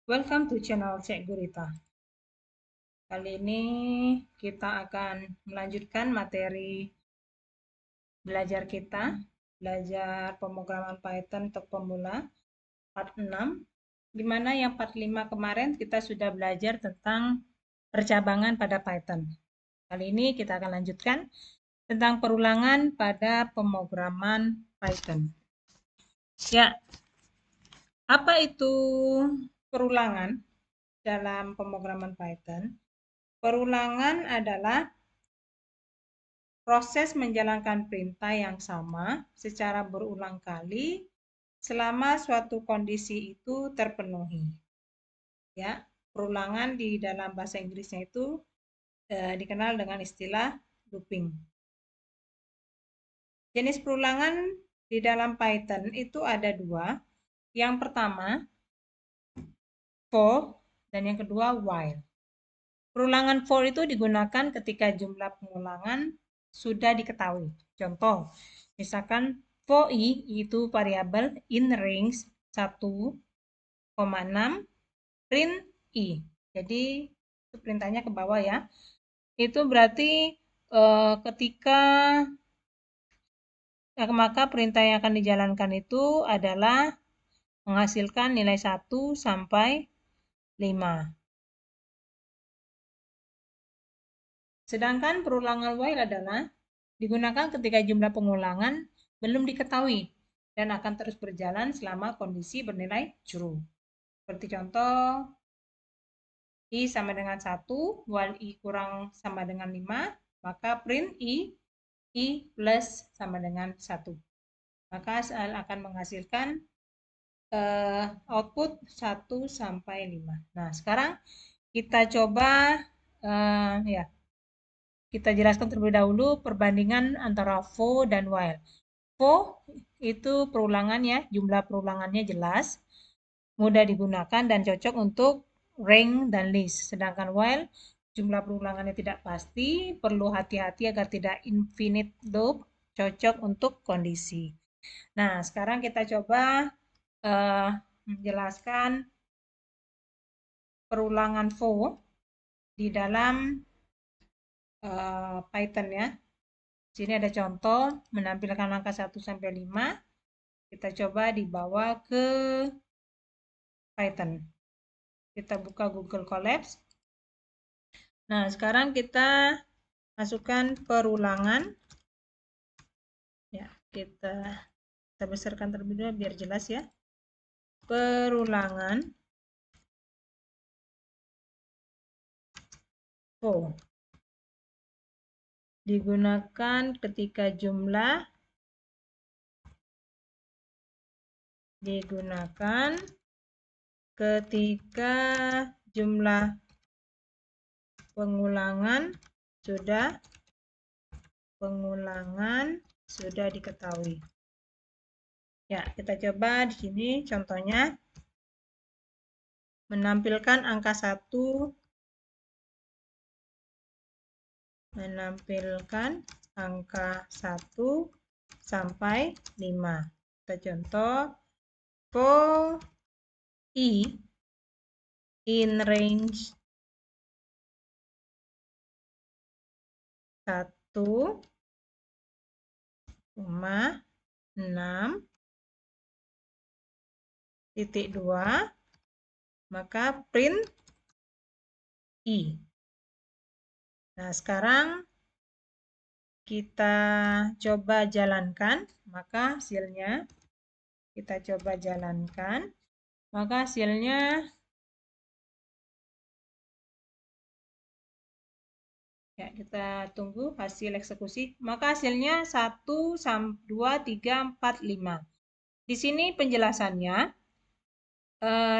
Welcome to channel Cek Gurita. Kali ini kita akan melanjutkan materi belajar kita, belajar pemrograman Python untuk pemula part 6, di mana yang part 5 kemarin kita sudah belajar tentang percabangan pada Python. Kali ini kita akan lanjutkan tentang perulangan pada pemrograman Python. Ya, apa itu perulangan dalam pemrograman Python? Perulangan adalah proses menjalankan perintah yang sama secara berulang kali selama suatu kondisi itu terpenuhi. Ya, perulangan di dalam bahasa Inggrisnya itu dikenal dengan istilah looping. Jenis perulangan di dalam Python itu ada dua. Yang pertama, for, dan yang kedua, while. Perulangan for itu digunakan ketika jumlah pengulangan sudah diketahui. Contoh, misalkan for i itu variabel in range 1,6 print i. Jadi itu perintahnya ke bawah ya. Itu berarti ketika maka perintah yang akan dijalankan itu adalah menghasilkan nilai 1 sampai 5. Sedangkan perulangan while adalah digunakan ketika jumlah pengulangan belum diketahui dan akan terus berjalan selama kondisi bernilai true. Seperti contoh, i sama dengan 1, while i kurang sama dengan 5, maka print i plus sama dengan 1. Maka akan menghasilkan output 1 sampai 5. Nah, sekarang kita coba ya. Kita jelaskan terlebih dahulu perbandingan antara for dan while. For itu perulangannya, jumlah perulangannya jelas, mudah digunakan dan cocok untuk rank dan list. Sedangkan while jumlah perulangannya tidak pasti, perlu hati-hati agar tidak infinite loop, cocok untuk kondisi. Nah, sekarang kita coba menjelaskan perulangan for di dalam Python ya. Sini ada contoh menampilkan angka 1 sampai 5. Kita coba dibawa ke Python. Kita buka Google Colabs. Nah, sekarang kita masukkan perulangan. Ya, kita besarkan terlebih dahulu biar jelas ya. Perulangan for digunakan ketika jumlah pengulangan sudah diketahui. Ya, kita coba di sini contohnya menampilkan angka 1 sampai 5. Kita contoh for i in range 1,6.2 maka print i. Nah, sekarang kita coba jalankan, maka hasilnya kita coba jalankan, maka hasilnya ya, kita tunggu hasil eksekusi. Maka hasilnya 1, 2, 3, 4, 5. Di sini penjelasannya,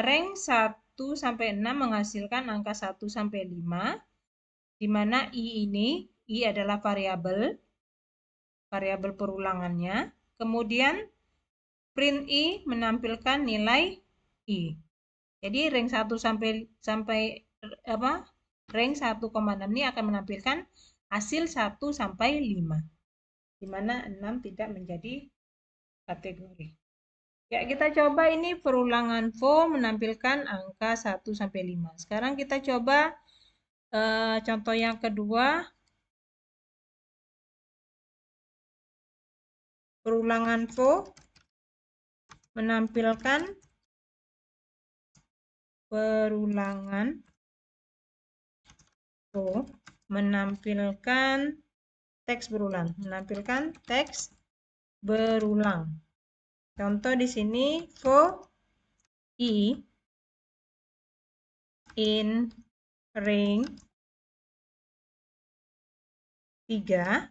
rank 1 sampai 6 menghasilkan angka 1 sampai 5, di mana i adalah variabel perulangannya. Kemudian print i menampilkan nilai i. Jadi rank 1 sampai rank 1,6 ini akan menampilkan hasil 1 sampai 5. Di mana 6 tidak menjadi kategori. Ya, kita coba ini perulangan for menampilkan angka 1 sampai 5. Sekarang kita coba contoh yang kedua. Perulangan for menampilkan teks berulang. Contoh di sini for E in ring 3.2,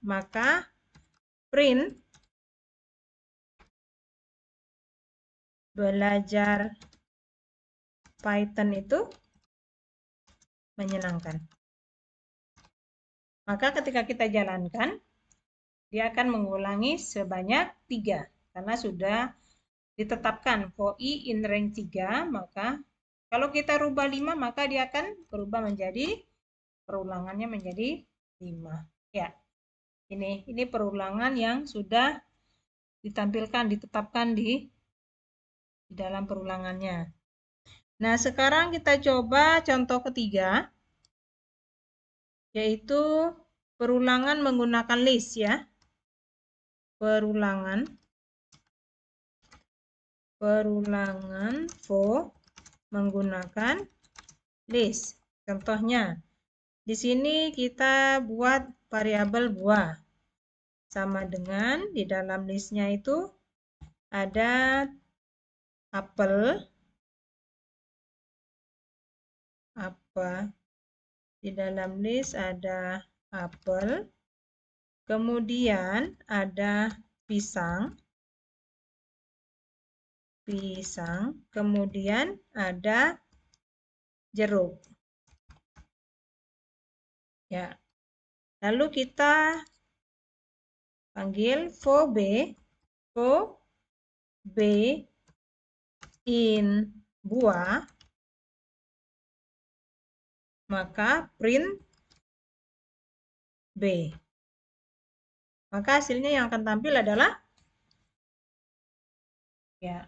maka print belajar Python itu menyenangkan. Maka ketika kita jalankan, dia akan mengulangi sebanyak 3 karena sudah ditetapkan for I in rank 3, maka kalau kita rubah 5 maka dia akan berubah menjadi perulangannya menjadi 5. Ya. Ini perulangan yang sudah ditetapkan di dalam perulangannya. Nah, sekarang kita coba contoh ketiga, yaitu perulangan menggunakan list ya. Perulangan for menggunakan list. Contohnya, di sini kita buat variabel buah. Sama dengan di dalam listnya itu ada apel, di dalam list ada apel, kemudian ada pisang, kemudian ada jeruk. Ya. Lalu kita panggil for B in buah, maka print B. Maka hasilnya yang akan tampil adalah ya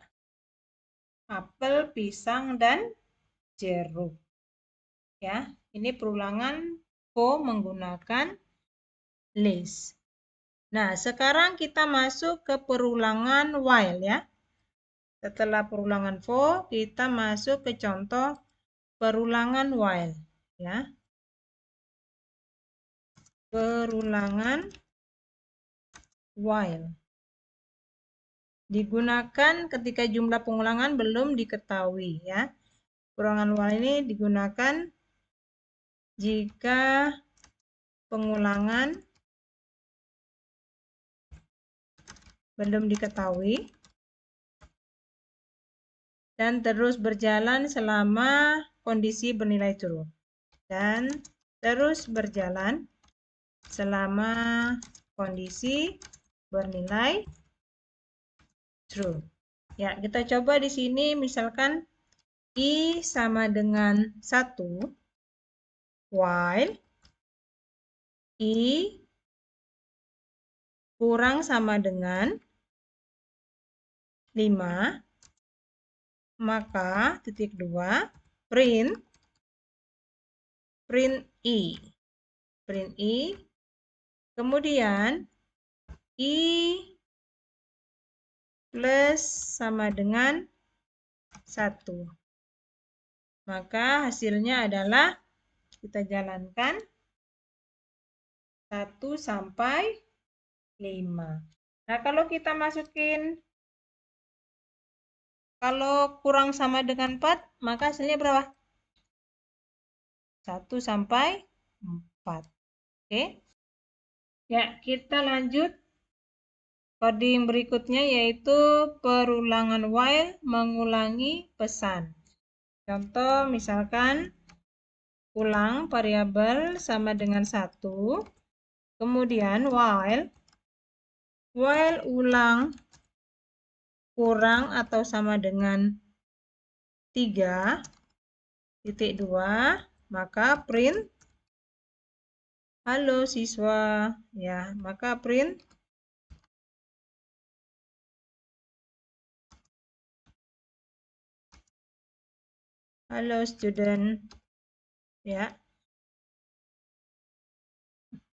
apel, pisang, dan jeruk. Ya, ini perulangan for menggunakan list. Nah, sekarang kita masuk ke perulangan while ya. Setelah perulangan for, kita masuk ke contoh perulangan while ya. Perulangan while digunakan ketika jumlah pengulangan belum diketahui ya. Perulangan while ini digunakan jika pengulangan belum diketahui dan terus berjalan selama kondisi bernilai true. Dan terus berjalan selama kondisi bernilai true. Ya, kita coba di sini misalkan I sama dengan 1, while I kurang sama dengan 5, maka titik 2 print I. Kemudian I plus sama dengan 1. Maka hasilnya adalah kita jalankan 1 sampai 5. Nah, kalau kita masukin kalau kurang sama dengan 4, maka hasilnya berapa? 1 sampai 4. Oke. Ya, kita lanjut coding berikutnya yaitu perulangan while mengulangi pesan. Contoh misalkan ulang variabel sama dengan 1, kemudian while ulang kurang atau sama dengan 3.2, maka print Halo siswa, ya, maka print. Halo student, ya,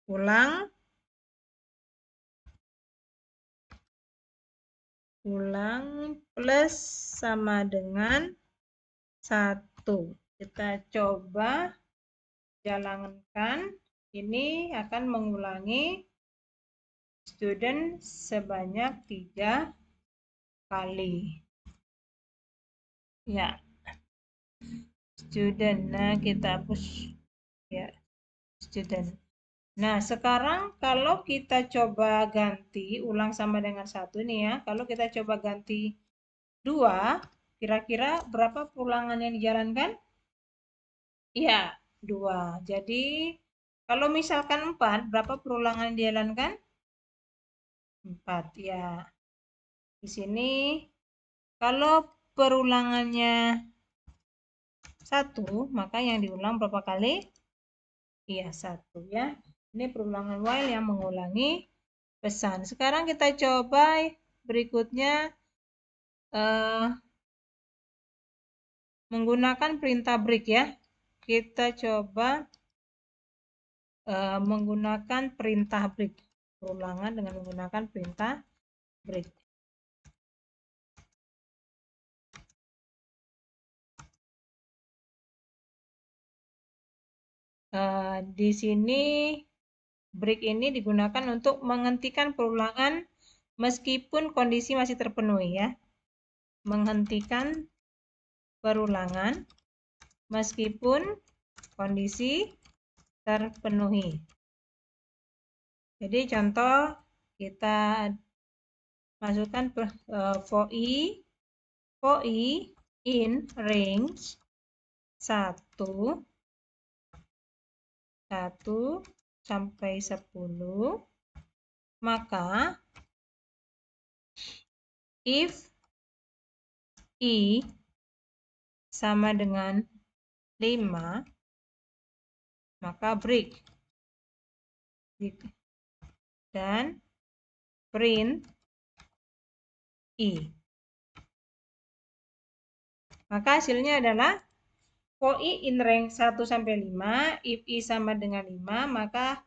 ulang, plus sama dengan 1. Kita coba jalankan, ini akan mengulangi student sebanyak 3 kali. Ya, student. Nah, kita hapus ya, student. Nah, sekarang kalau kita coba ganti ulang sama dengan 1 nih ya. Kalau kita coba ganti 2, kira-kira berapa ulangan yang dijalankan? Iya, 2. Jadi, kalau misalkan 4, berapa perulangan yang dijalankan? 4, ya. Di sini, kalau perulangannya 1, maka yang diulang berapa kali? Iya, 1 ya. Ini perulangan while yang mengulangi pesan. Sekarang kita coba berikutnya menggunakan perintah break ya. Kita coba menggunakan perintah break. Perulangan dengan menggunakan perintah break. Di sini break ini digunakan untuk menghentikan perulangan meskipun kondisi masih terpenuhi ya. Menghentikan perulangan meskipun kondisi terpenuhi. Jadi contoh kita masukkan for i in range 1 sampai 10, maka if i sama dengan 5, maka break dan print i. Maka hasilnya adalah for i in range 1 sampai 5, if i sama dengan 5, maka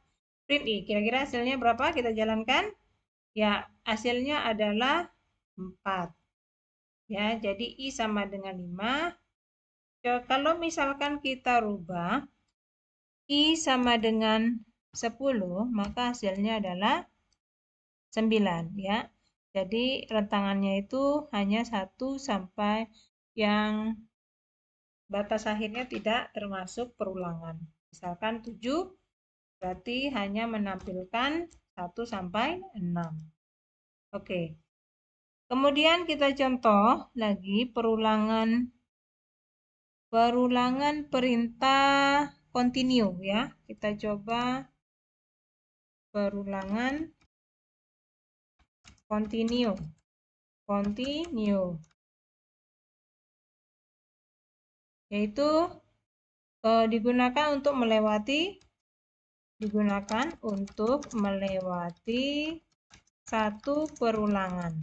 print i. Kira-kira hasilnya berapa? Kita jalankan. Ya, hasilnya adalah 4. Ya, jadi i sama dengan 5. Kalau misalkan kita rubah i sama dengan 10, maka hasilnya adalah 9 ya. Jadi rentangannya itu hanya 1 sampai yang batas akhirnya tidak termasuk perulangan. Misalkan 7 berarti hanya menampilkan 1 sampai 6. Oke. Kemudian kita contoh lagi perulangan perintah continue ya. Kita coba perulangan continue. Yaitu digunakan untuk melewati satu perulangan.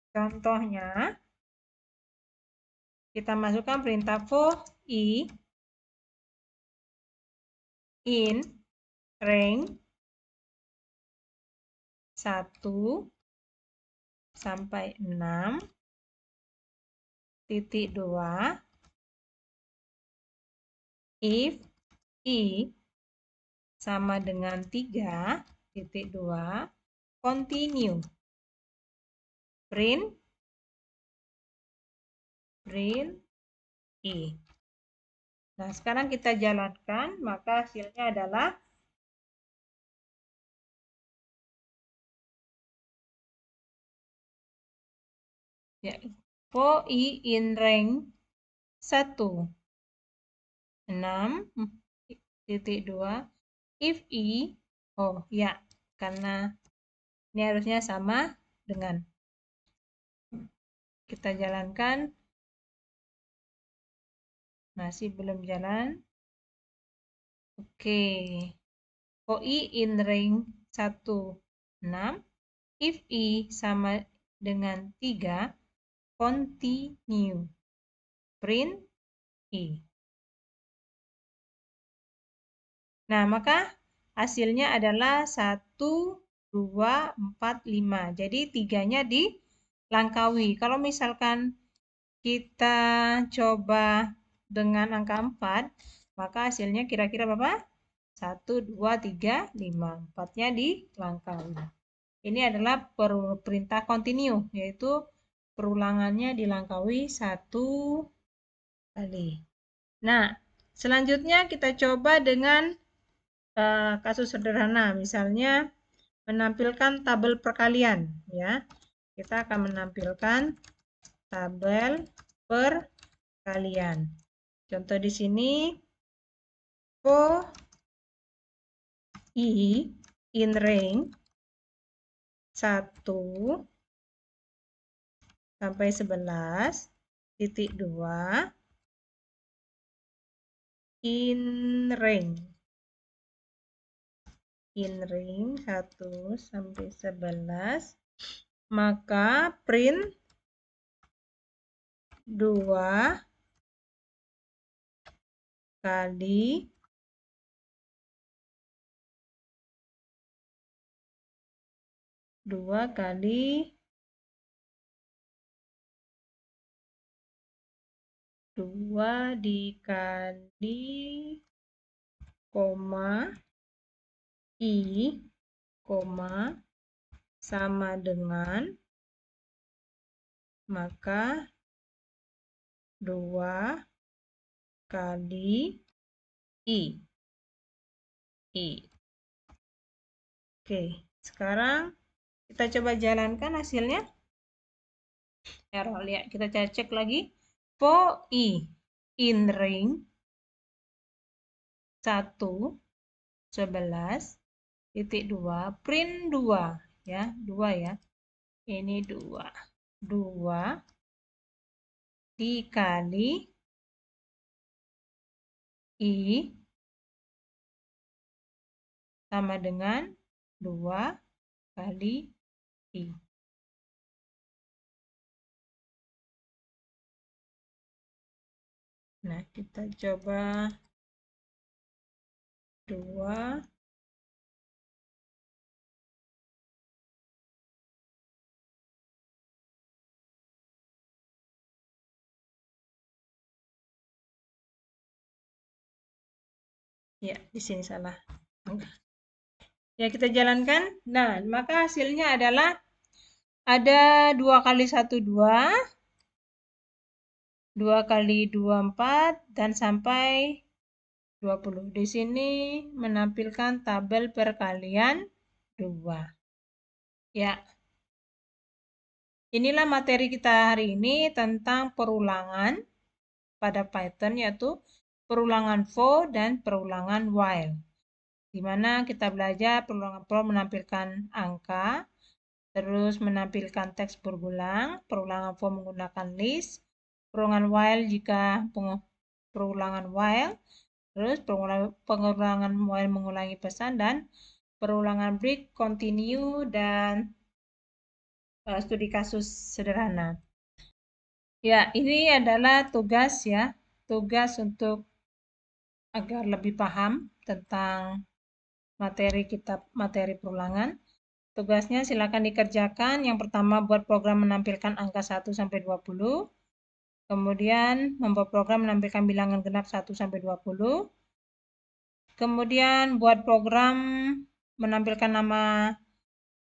Contohnya, kita masukkan perintah for i in range 1 sampai 6, titik 2, if i sama dengan 3, titik 2, continue. Print i. Nah, sekarang kita jalankan, maka hasilnya adalah ya, for i in range 1, 6, titik 2, if i, oh ya, karena ini harusnya sama dengan, kita jalankan, masih belum jalan. Oke. For I in ring 1, 6. If I sama dengan 3, continue. Print I. Nah, maka hasilnya adalah 1, 2, 4, 5. Jadi 3-nya dilangkaui. Kalau misalkan kita coba dengan angka 4, maka hasilnya kira-kira berapa? 1, 2, 3, 5. 4-nya dilangkaui. Ini adalah perintah continue, yaitu perulangannya dilangkaui 1 kali. Nah, selanjutnya kita coba dengan kasus sederhana, misalnya menampilkan tabel perkalian, ya. Kita akan menampilkan tabel perkalian. Contoh di sini, for I in range 1 sampai 11, titik 2, in range 1 sampai 11, maka print 2 kali 2 kali 2 dikali koma I, koma sama dengan, maka 2 kali I. Oke, sekarang kita coba jalankan hasilnya. Error ya, kita cek lagi. For I in ring 1, 11, titik 2, print 2, ya, 2 ya. Ini 2. 2 dikali I sama dengan 2 kali I. Nah, kita coba 2. Ya, di sini salah. Ya, kita jalankan. Nah, maka hasilnya adalah ada 2 kali 1, 2. 2 kali 2, 4. Dan sampai 20. Di sini menampilkan tabel perkalian 2. Ya. Inilah materi kita hari ini tentang perulangan pada Python, yaitu perulangan for dan perulangan while. Di mana kita belajar perulangan for menampilkan angka, terus menampilkan teks berulang, perulangan for menggunakan list, perulangan while jika perulangan while, terus pengulangan while mengulangi pesan, dan perulangan break, continue, dan studi kasus sederhana. Ya, ini adalah tugas ya, tugas untuk agar lebih paham tentang materi perulangan. Tugasnya silakan dikerjakan. Yang pertama buat program menampilkan angka 1 sampai 20. Kemudian membuat program menampilkan bilangan genap 1 sampai 20. Kemudian buat program menampilkan nama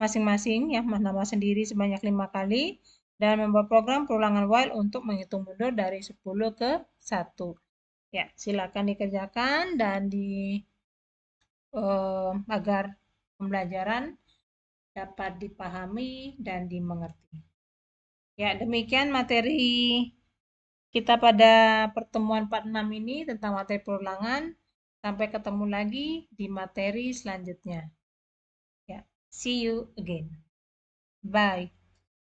masing-masing ya, nama sendiri sebanyak 5 kali, dan membuat program perulangan while untuk menghitung mundur dari 10 ke 1. Ya, silakan dikerjakan dan agar pembelajaran dapat dipahami dan dimengerti. Ya, demikian materi kita pada pertemuan 46 ini tentang materi perulangan. Sampai ketemu lagi di materi selanjutnya. Ya, see you again. Bye.